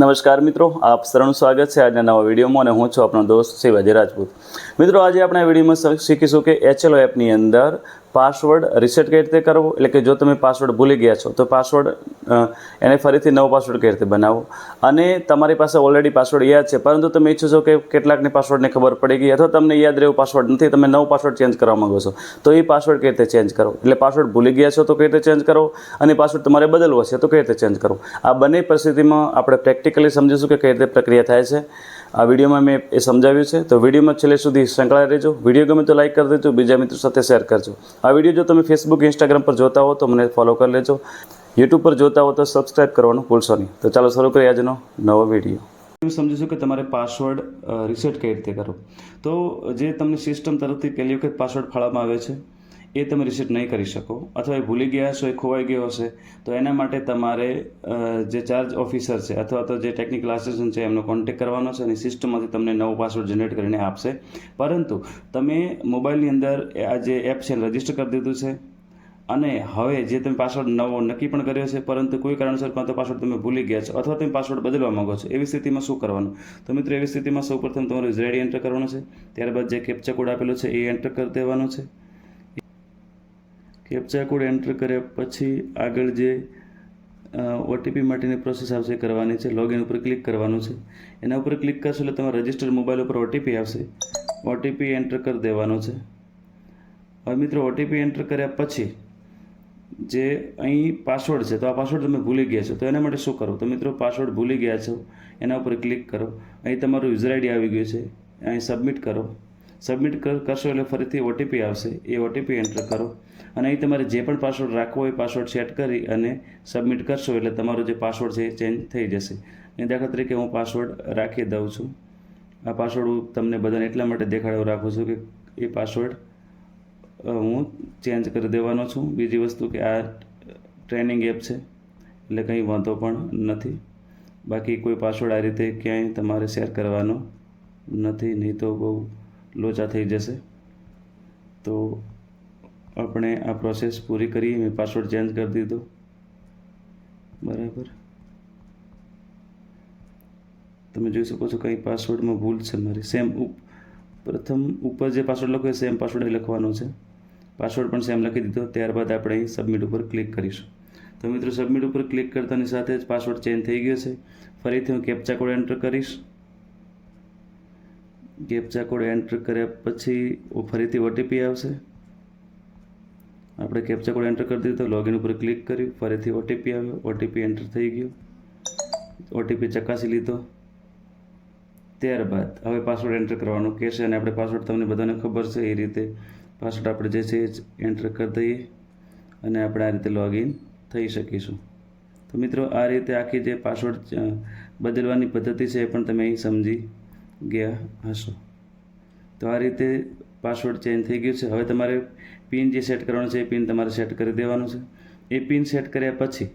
નમસ્કાર મિત્રો, આપ સૌનું સ્વાગત છે આજના નવા વિડીયોમાં અને હું છું આપણો દોસ્ત શિવાજી રાજપૂત. મિત્રો, આજે આપણે આ વિડીયોમાં શીખીશું કે HLO એપની અંદર પાસવર્ડ રીસેટ કઈ રીતે કરવો, એટલે કે જો તમે પાસવર્ડ ભૂલી ગયા છો તો પાસવર્ડ એને ફરીથી નવો પાસવર્ડ કઈ રીતે બનાવો, અને તમારી પાસે ઓલરેડી પાસવર્ડ યાદ છે પરંતુ તમે ઈચ્છો છો કે કેટલાકને પાસવર્ડને ખબર પડી ગઈ અથવા તમને યાદ રહેવો પાસવર્ડ નથી, તમે નવો પાસવર્ડ ચેન્જ કરવા માંગો છો તો એ પાસવર્ડ કઈ રીતે ચેન્જ કરો, એટલે પાસવર્ડ ભૂલી ગયા છો તો કઈ રીતે ચેન્જ કરો અને પાસવર્ડ તમારે બદલવો છે તો કઈ રીતે ચેન્જ કરો. આ બંને પરિસ્થિતિમાં આપણે પ્રેક્ટિકલી સમજીશું કે કઈ રીતે પ્રક્રિયા થાય છે. આ વિડીયોમાં મેં એ સમજાવ્યું છે, તો વિડીયોમાં છેલ્લે સુધી સંકળાયેલા રહેજો. વિડીયો ગમે તો લાઇક કરી દેજો, બીજા મિત્રો સાથે શેર કરજો. આ વિડીયો જો તમે ફેસબુક ઇન્સ્ટાગ્રામ પર જોતા હો તો મને ફોલો કરી લેજો, યુટ્યુબ પર જોતા હો તો સબસ્ક્રાઈબ કરવાનું ભૂલશો નહીં. તો ચાલો શરૂ કરીએ આજનો નવો વિડીયો. હું સમજીશું કે તમારે પાસવર્ડ રીસેટ કઈ રીતે કરો. તો જે તમને સિસ્ટમ તરફથી પહેલી વખત પાસવર્ડ ફાળવવામાં આવે છે એ તમે રીસેટ નહીં કરી શકો, અથવા એ ભૂલી ગયા હશો, એ ખોવાઈ ગયો હશે, તો એના માટે તમારે જે ચાર્જ ઓફિસર છે અથવા તો જે ટેકનિકલ આસિસ્ટન્ટ છે એમનો કોન્ટેક્ટ કરવાનો છે અને સિસ્ટમમાંથી તમને નવો પાસવર્ડ જનરેટ કરીને આપશે. પરંતુ તમે મોબાઈલની અંદર આ જે એપ છે રજિસ્ટર કરી દીધું છે અને હવે જે તમે પાસવર્ડ નવો નક્કી પણ કર્યો છે પરંતુ કોઈ કારણસર કાં તો પાસવર્ડ તમે ભૂલી ગયા છો અથવા તમે પાસવર્ડ બદલવા માંગો છો, એવી સ્થિતિમાં શું કરવાનું? તો મિત્રો, એવી સ્થિતિમાં સૌપ્રથમ તમારે યુઝર આઈડી એન્ટર કરવાનો છે. ત્યારબાદ જે કેપ્ચા કોડ આપેલો છે એ એન્ટર કરી દેવાનો છે. કેપ્ચા કોડ એન્ટર કર્યા પછી આગળ જે ઓટીપી માટેની પ્રોસેસ આવશે કરવાની છે. લોગિન ઉપર ક્લિક કરવાનું છે. એના ઉપર ક્લિક કરશો એટલે તમારા રજિસ્ટર મોબાઈલ ઉપર ઓટીપી આવશે. ઓટીપી એન્ટર કરી દેવાનો છે. હવે મિત્રો, ઓટીપી એન્ટર કર્યા પછી જે અહીં પાસવર્ડ છે, તો આ પાસવર્ડ તમે ભૂલી ગયા છો તો એના માટે શું કરો? તો મિત્રો, પાસવર્ડ ભૂલી ગયા છો એના ઉપર ક્લિક કરો. અહીં તમારું યુઝર આઈડી આવી ગયું છે, અહીં સબમિટ કરો. સબમિટ કરશો એટલે ફરીથી ઓટીપી આવશે, એ ઓટીપી એન્ટર કરો અને અહીં તમારે જે પણ પાસવર્ડ રાખવો હોય પાસવર્ડ સેટ કરી અને સબમિટ કરશો એટલે તમારો જે પાસવર્ડ છે એ ચેન્જ થઈ જશે. એ દાખલા તરીકે હું પાસવર્ડ રાખી દઉં છું. આ પાસવર્ડ હું તમને બધાને એટલા માટે દેખાડવા રાખું છું કે એ પાસવર્ડ હું ચેન્જ કરી દેવાનો છું. બીજી વસ્તુ કે આ ટ્રેનિંગ એપ છે એટલે કંઈ વાંધો પણ નથી. બાકી કોઈ પાસવર્ડ આ રીતે ક્યાંય તમારે શેર કરવાનો નથી, નહીં તો બહુ લોચા થઈ જશે. તો આપણે આ પ્રોસેસ પૂરી કરીએ. મેં પાસવર્ડ ચેન્જ કરી દીધો, બરાબર. તમે જોઈ શકો છો કંઈ પાસવર્ડમાં ભૂલ છે મારી. પ્રથમ ઉપર જે પાસવર્ડ લખ્યો સેમ પાસવર્ડ અહીં લખવાનો છે. પાસવર્ડ પણ સેમ લખી દીધો. ત્યારબાદ આપણે અહીં સબમિટ ઉપર ક્લિક કરીશું. તો મિત્રો, સબમિટ ઉપર ક્લિક કરતાની સાથે જ પાસવર્ડ ચેન્જ થઈ ગયો છે. ફરીથી હું કેપ્ચા કોડ એન્ટર કરીશ. કેપ્ચા કોડ એન્ટર કર્યા પછી ફરીથી ઓટીપી આવશે. આપણે કેપ્ચા કોડ એન્ટર કરી દીધો. લોગિન ઉપર ક્લિક કર્યું, ફરીથી ઓટીપી આવ્યો. ઓટીપી એન્ટર થઈ ગયો. ઓટીપી ચકાસી લીધો. ત્યારબાદ હવે પાસવર્ડ એન્ટર કરવાનું કહેશે અને આપણે પાસવર્ડ તમને બધાને ખબર છે એ રીતે પાસવર્ડ આપણે જે છે એ એન્ટર કરી દઈએ અને આપણે આ રીતે લોગિન થઈ શકીશું. તો મિત્રો, આ રીતે આખી જે પાસવર્ડ બદલવાની પદ્ધતિ છે એ પણ તમે અહીં સમજી ગયા હશો. તો આ રીતે પાસવર્ડ ચેન્જ થઈ ગયું છે. હવે તમારે પિન જે સેટ કરવાનો છે એ પિન તમારે સેટ કરી દેવાનું છે. એ પિન સેટ કર્યા પછી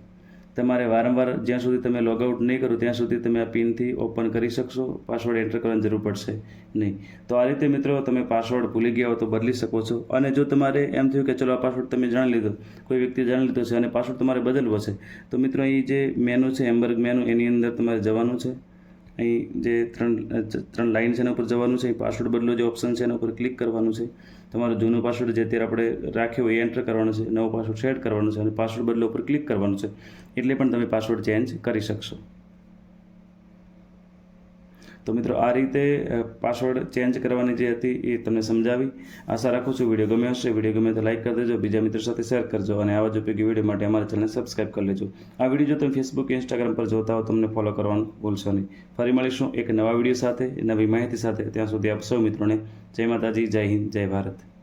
તમારે વારંવાર જ્યાં સુધી તમે લોગઆઉટ નહીં કરો ત્યાં સુધી તમે આ પિનથી ઓપન કરી શકશો. પાસવર્ડ એન્ટર કરવાની જરૂર પડશે નહીં. તો આ રીતે મિત્રો, તમે પાસવર્ડ ભૂલી ગયા હો તો બદલી શકો છો. અને જો તમારે એમ થયું કે ચલો આ પાસવર્ડ તમે જાણી લીધો, કોઈ વ્યક્તિએ જાણી લીધો છે અને પાસવર્ડ તમારે બદલવો છે, તો મિત્રો અહીં જે મેનુ છે એમ્બર્ગ મેનુ, એની અંદર તમારે જવાનું છે. અહીં જે ત્રણ લાઇન છે એના ઉપર જવાનું છે. પાસવર્ડ બદલો જે ઓપ્શન છે એના ઉપર ક્લિક કરવાનું છે. તમારો જૂનો પાસવર્ડ જે અત્યારે આપણે રાખ્યો એ એન્ટર કરવાનો છે, નવો પાસવર્ડ સેટ કરવાનો છે અને પાસવર્ડ બદલો ઉપર ક્લિક કરવાનું છે. એટલે પણ તમે પાસવર્ડ ચેન્જ કરી શકશો. તો મિત્રો, આ રીતે પાસવર્ડ ચેન્જ કરવાની જે હતી એ તમને સમજાવી. આશા રાખું છું વિડીયો ગમ્યો હશે. વિડીયો ગમે તો લાઇક કરી દેજો, બીજા મિત્રો સાથે શેર કરજો અને આવા જ ઉપયોગી વિડીયો માટે અમારા ચેનલને સબસ્ક્રાઈબ કરી લેજો. આ વિડીયો જો તમે ફેસબુક ઇન્સ્ટાગ્રામ પર જોતા હો તો તમને ફોલો કરવાનું ભૂલશો નહીં. ફરી મળીશું એક નવા વિડીયો સાથે, નવી માહિતી સાથે. ત્યાં સુધી આપ સૌ મિત્રોને જય માતાજી, જય હિન્દ, જય ભારત.